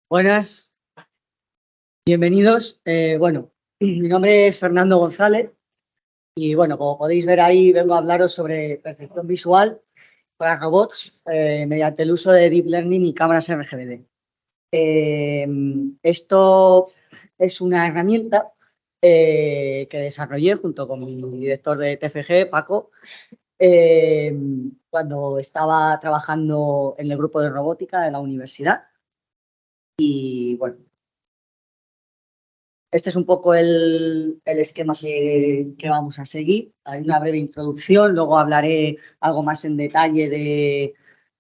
Buenas, bienvenidos. Mi nombre es Fernando González y bueno, como podéis ver ahí, vengo a hablaros sobre percepción visual para robots mediante el uso de Deep Learning y cámaras RGBD. Esto es una herramienta que desarrollé junto con mi director de TFG, Paco, cuando estaba trabajando en el grupo de robótica de la universidad. Y bueno, este es un poco el esquema que vamos a seguir. Hay una breve introducción, luego hablaré algo más en detalle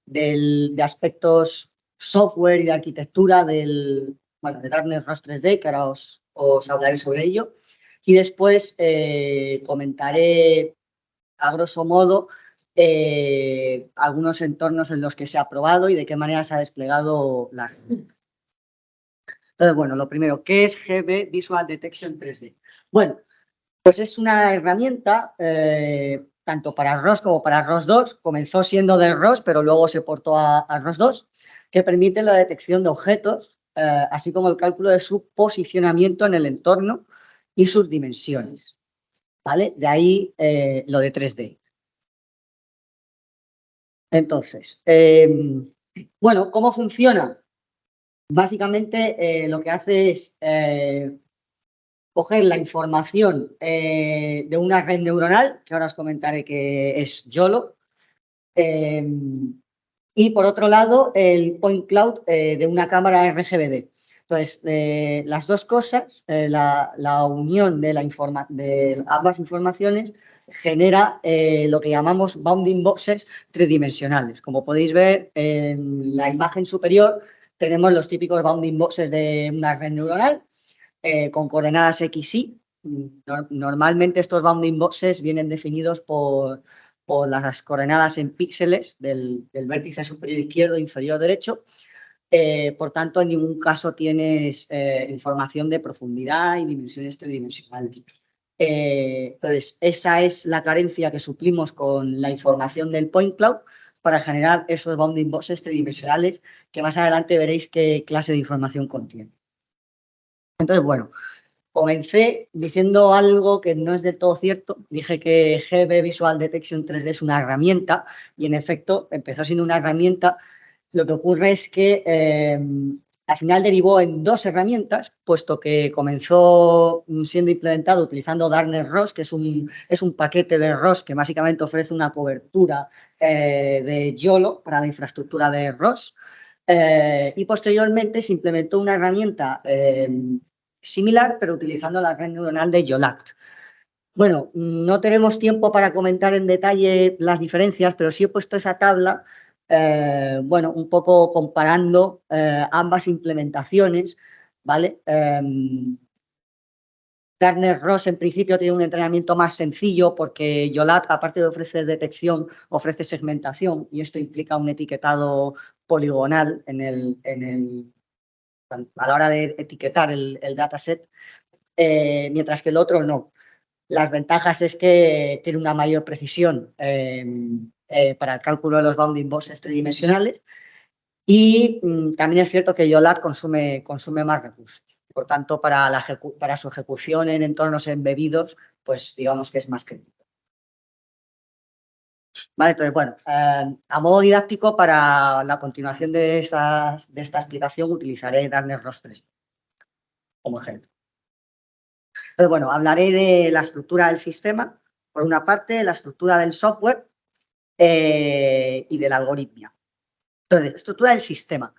de aspectos software y de arquitectura de Darknet ROS 3D, que ahora os hablaré sobre ello. Y después comentaré, a grosso modo, algunos entornos en los que se ha probado y de qué manera se ha desplegado la red. Entonces, bueno, lo primero, ¿qué es GB Visual Detection 3D? Bueno, pues es una herramienta tanto para ROS como para ROS 2. Comenzó siendo de ROS, pero luego se portó a ROS 2, que permite la detección de objetos, así como el cálculo de su posicionamiento en el entorno y sus dimensiones. ¿Vale? De ahí lo de 3D. Entonces, bueno, ¿cómo funciona? Básicamente lo que hace es coger la información de una red neuronal, que ahora os comentaré que es YOLO, y por otro lado el point cloud de una cámara RGBD. Entonces, las dos cosas, la unión de ambas informaciones genera lo que llamamos bounding boxes tridimensionales. Como podéis ver en la imagen superior, tenemos los típicos bounding boxes de una red neuronal con coordenadas X, Y. Normalmente estos bounding boxes vienen definidos por las coordenadas en píxeles del vértice superior izquierdo e inferior derecho. Por tanto, en ningún caso tienes información de profundidad y dimensiones tridimensionales. Entonces, esa es la carencia que suplimos con la información del point cloud para generar esos bounding boxes tridimensionales que más adelante veréis qué clase de información contiene. Entonces, bueno, comencé diciendo algo que no es del todo cierto. Dije que GB Visual Detection 3D es una herramienta y, en efecto, empezó siendo una herramienta. Lo que ocurre es que al final derivó en dos herramientas, puesto que comenzó siendo implementado utilizando Darknet ROS, que es un paquete de ROS que básicamente ofrece una cobertura de YOLO para la infraestructura de ROS. Y posteriormente se implementó una herramienta similar, pero utilizando la red neuronal de YOLACT. Bueno, no tenemos tiempo para comentar en detalle las diferencias, pero sí he puesto esa tabla, bueno, un poco comparando ambas implementaciones, ¿vale? Darknet ROS en principio tiene un entrenamiento más sencillo porque YOLACT, aparte de ofrecer detección, ofrece segmentación y esto implica un etiquetado poligonal a la hora de etiquetar el dataset, mientras que el otro no. Las ventajas es que tiene una mayor precisión para el cálculo de los bounding boxes tridimensionales y también es cierto que YOLACT consume más recursos. Por tanto, para su ejecución en entornos embebidos, pues digamos que es más crítico. Vale, entonces, bueno, a modo didáctico, para la continuación de esta explicación, utilizaré Darknet ROS 3 como ejemplo. Entonces, bueno, hablaré de la estructura del sistema, por una parte, la estructura del software y de la algoritmia. Entonces, estructura del sistema.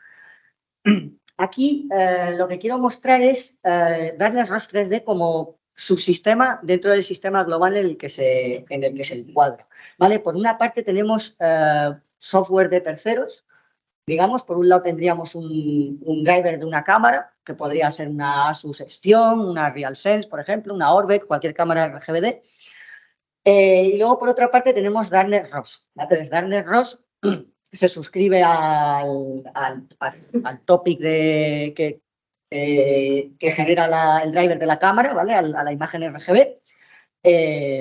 Aquí lo que quiero mostrar es Darknet ROS 3D como subsistema dentro del sistema global en el que se encuadra. ¿Vale? Por una parte tenemos software de terceros. Digamos, por un lado tendríamos un driver de una cámara, que podría ser una Asus Extion, una RealSense, por ejemplo, una Orbeck, cualquier cámara RGBD. Y luego, por otra parte, tenemos Darknet ROS. Entonces, Darknet ROS se suscribe al topic que genera el driver de la cámara, ¿vale? A la imagen RGB.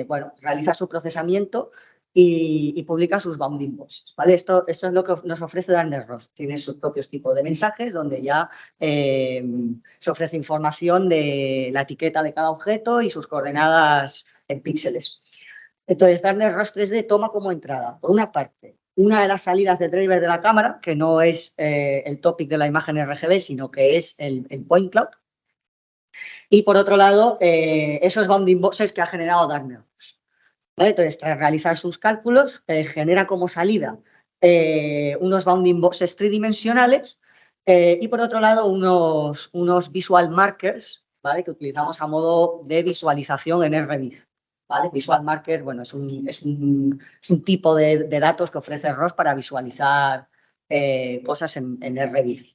Bueno, realiza su procesamiento y publica sus bounding boxes, ¿vale? Esto es lo que nos ofrece Darknet-ROS. Tiene sus propios tipos de mensajes donde ya se ofrece información de la etiqueta de cada objeto y sus coordenadas en píxeles. Entonces, Darknet-ROS 3D toma como entrada, por una parte, una de las salidas de driver de la cámara, que no es el topic de la imagen RGB, sino que es el point cloud. Y por otro lado, esos bounding boxes que ha generado Darknet-ROS. ¿Vale? Entonces, tras realizar sus cálculos, genera como salida unos bounding boxes tridimensionales y por otro lado unos visual markers, ¿vale? Que utilizamos a modo de visualización en RViz. ¿Vale? Visual marker, bueno, es un tipo de datos que ofrece ROS para visualizar cosas en RViz.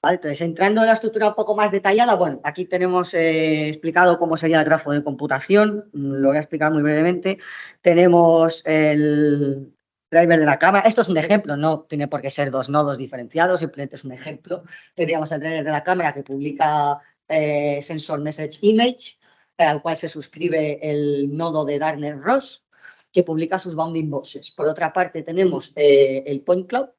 ¿Vale? Entonces, entrando en la estructura un poco más detallada, bueno, aquí tenemos explicado cómo sería el grafo de computación, lo voy a explicar muy brevemente. Tenemos el driver de la cámara, esto es un ejemplo, no tiene por qué ser dos nodos diferenciados, simplemente es un ejemplo. Tendríamos el driver de la cámara que publica Sensor Message Image, al cual se suscribe el nodo de Darknet-ROS, que publica sus bounding boxes. Por otra parte, tenemos el point cloud,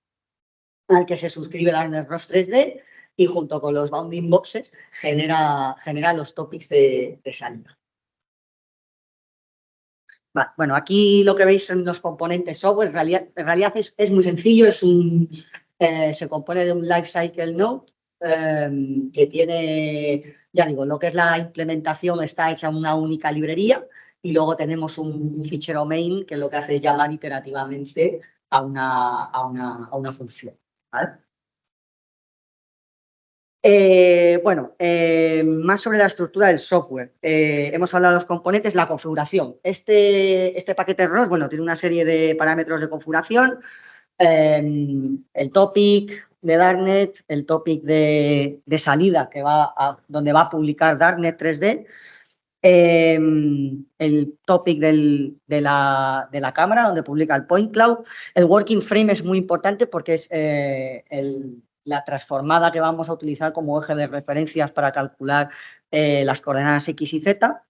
al que se suscribe Darknet-ROS 3D, y junto con los bounding boxes genera los topics de salida. Vale, bueno, aquí lo que veis en los componentes software, en realidad es muy sencillo, se compone de un lifecycle node que tiene, ya digo, lo que es la implementación está hecha en una única librería y luego tenemos un fichero main que lo que hace es llamar iterativamente a una función. ¿Vale? Más sobre la estructura del software. Hemos hablado de los componentes, la configuración. Este paquete ROS, bueno, tiene una serie de parámetros de configuración. El topic de Darknet, el topic de salida que donde va a publicar Darknet 3D, el topic de la cámara donde publica el point cloud. El working frame es muy importante porque es la transformada que vamos a utilizar como eje de referencias para calcular las coordenadas X y Z.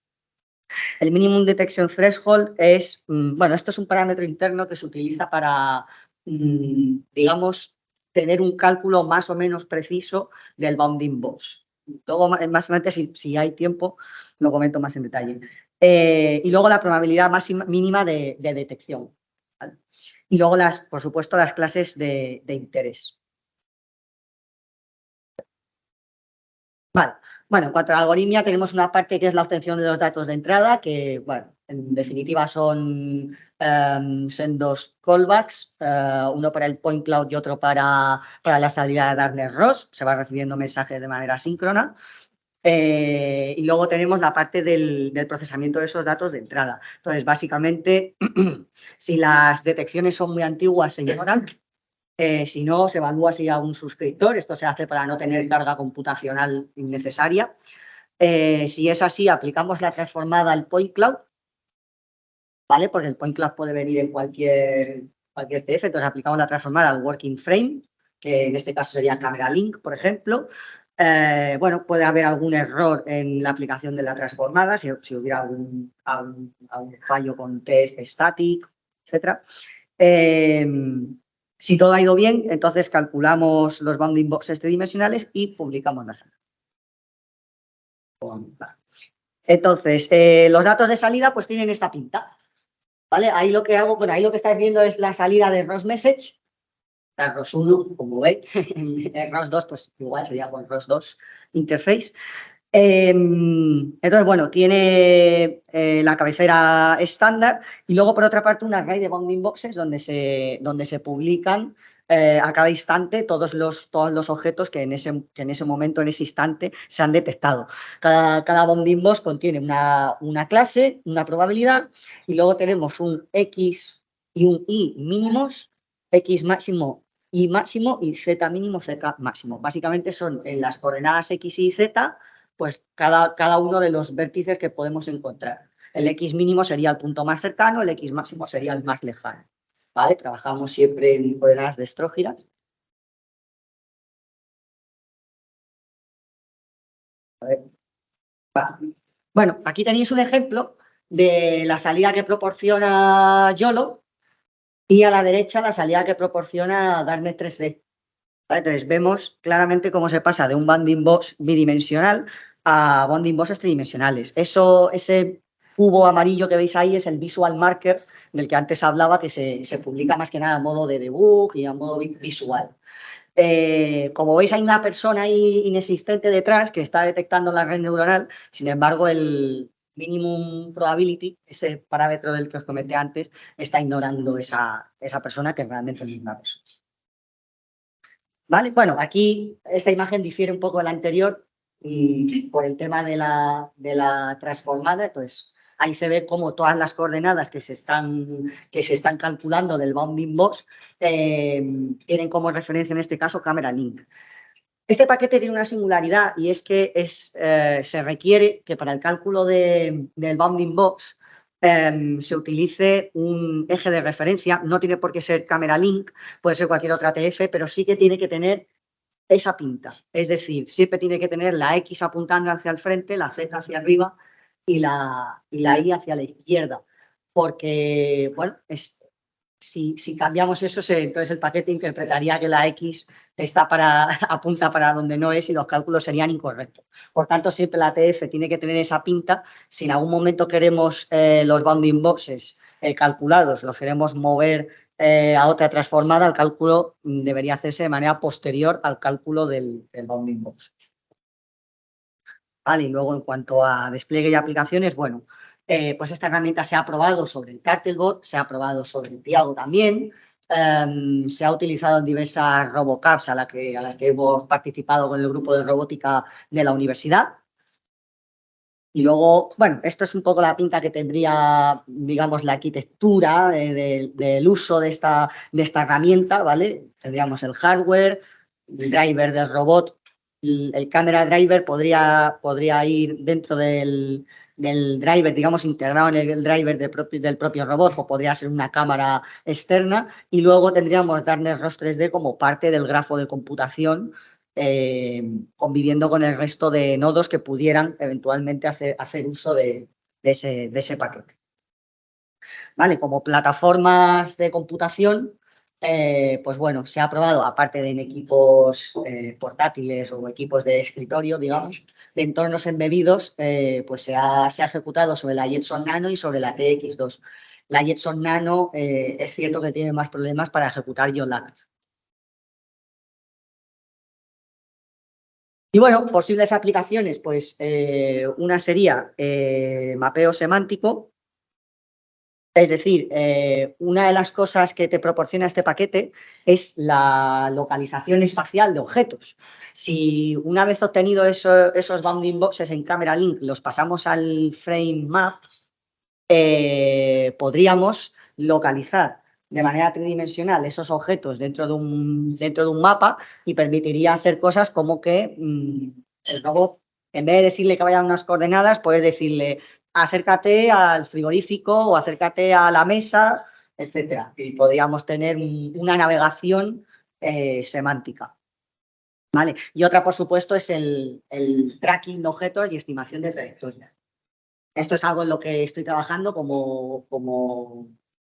El minimum detection threshold es, bueno, esto es un parámetro interno que se utiliza para, digamos, tener un cálculo más o menos preciso del bounding box. Luego, más adelante, si hay tiempo, lo comento más en detalle. Y luego la probabilidad mínima de detección. ¿Vale? Y luego, por supuesto, las clases de interés. Vale. Bueno, en cuanto a la algoritmia, tenemos una parte que es la obtención de los datos de entrada, que, bueno, en definitiva son sendos callbacks, uno para el point cloud y otro para la salida de Darknet-ROS. Se va recibiendo mensajes de manera síncrona. Y luego tenemos la parte del procesamiento de esos datos de entrada. Entonces, básicamente, si las detecciones son muy antiguas, se ignoran. Si no, se evalúa si hay un suscriptor. Esto se hace para no tener carga computacional innecesaria. Si es así, aplicamos la transformada al point cloud, ¿vale? Porque el point cloud puede venir en cualquier TF. Entonces, aplicamos la transformada al working frame, que en este caso sería camera link, por ejemplo. Bueno, puede haber algún error en la aplicación de la transformada, si hubiera algún fallo con TF static, etc. Si todo ha ido bien, entonces calculamos los bounding boxes tridimensionales y publicamos la salida. Entonces, los datos de salida pues tienen esta pinta, ¿vale? Ahí lo que hago, bueno, ahí lo que estáis viendo es la salida de ROS Message, la ROS 1, como veis, en ROS 2 pues igual sería con ROS 2 Interface. Entonces, bueno, tiene la cabecera estándar y luego, por otra parte, un array de bounding boxes donde se publican a cada instante todos los objetos que en ese momento, en ese instante, se han detectado. Cada bounding box contiene una clase, una probabilidad, y luego tenemos un X y un Y mínimos, X máximo, Y máximo y Z mínimo, Z máximo. Básicamente son en las coordenadas X y Z, pues cada uno de los vértices que podemos encontrar. El X mínimo sería el punto más cercano, el X máximo sería el más lejano. ¿Vale? Trabajamos siempre en coordenadas de estrógiras. A ver. Va. Bueno, aquí tenéis un ejemplo de la salida que proporciona YOLO y a la derecha la salida que proporciona Darknet 3D. ¿Vale? Entonces vemos claramente cómo se pasa de un bounding box bidimensional a bounding boxes tridimensionales. Ese cubo amarillo que veis ahí es el visual marker del que antes hablaba, que se publica más que nada a modo de debug y a modo visual. Como veis, hay una persona ahí inexistente detrás que está detectando la red neuronal. Sin embargo, el minimum probability, ese parámetro del que os comenté antes, está ignorando esa persona, que realmente no es una persona. ¿Vale? Bueno, aquí esta imagen difiere un poco de la anterior por el tema de la transformada. Entonces, ahí se ve cómo todas las coordenadas que se están calculando del bounding box tienen como referencia en este caso Camera Link. Este paquete tiene una singularidad y es que se requiere que para el cálculo del bounding box se utilice un eje de referencia. No tiene por qué ser Camera Link, puede ser cualquier otra TF, pero sí que tiene que tener esa pinta. Es decir, siempre tiene que tener la X apuntando hacia el frente, la Z hacia arriba y la Y hacia la izquierda. Porque, bueno, si cambiamos eso, entonces el paquete interpretaría que la X apunta para donde no es y los cálculos serían incorrectos. Por tanto, siempre la TF tiene que tener esa pinta. Si en algún momento queremos los bounding boxes calculados, los queremos mover a otra transformada, el cálculo debería hacerse de manera posterior al cálculo del bounding box. Vale, y luego en cuanto a despliegue y aplicaciones, bueno, pues esta herramienta se ha probado sobre el Turtlebot, se ha probado sobre el Tiago también, se ha utilizado en diversas RoboCups a las que hemos participado con el grupo de robótica de la universidad. Y luego, bueno, esto es un poco la pinta que tendría, digamos, la arquitectura del uso de esta herramienta, ¿vale? Tendríamos el hardware, el driver del robot. El camera driver podría ir dentro del driver, digamos, integrado en el driver del propio robot, o podría ser una cámara externa. Y luego tendríamos Darknet ROS 3D como parte del grafo de computación, conviviendo con el resto de nodos que pudieran eventualmente hacer uso de ese paquete. ¿Vale? Como plataformas de computación, pues bueno, se ha probado, aparte de en equipos portátiles o equipos de escritorio, digamos, de entornos embebidos, pues se ha ejecutado sobre la Jetson Nano y sobre la TX2. La Jetson Nano es cierto que tiene más problemas para ejecutar YOLAC. Y bueno, posibles aplicaciones, pues una sería mapeo semántico. Es decir, una de las cosas que te proporciona este paquete es la localización espacial de objetos. Si una vez obtenido esos bounding boxes en Camera Link los pasamos al frame map, podríamos localizar de manera tridimensional esos objetos dentro de un mapa y permitiría hacer cosas como que el robot, en vez de decirle que vaya a unas coordenadas, puedes decirle acércate al frigorífico o acércate a la mesa, etcétera. Y podríamos tener una navegación semántica. ¿Vale? Y otra, por supuesto, es el tracking de objetos y estimación de trayectorias. Esto es algo en lo que estoy trabajando como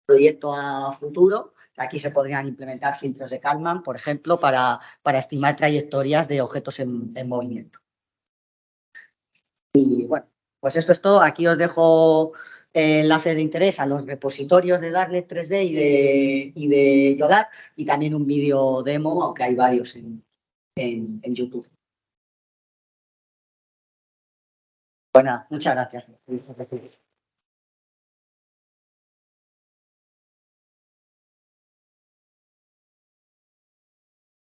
proyecto a futuro. Aquí se podrían implementar filtros de Kalman, por ejemplo, para estimar trayectorias de objetos en movimiento. Y bueno, pues esto es todo. Aquí os dejo enlaces de interés a los repositorios de Darknet 3D y de Yodat, y también un vídeo demo, aunque hay varios en YouTube. Bueno, muchas gracias.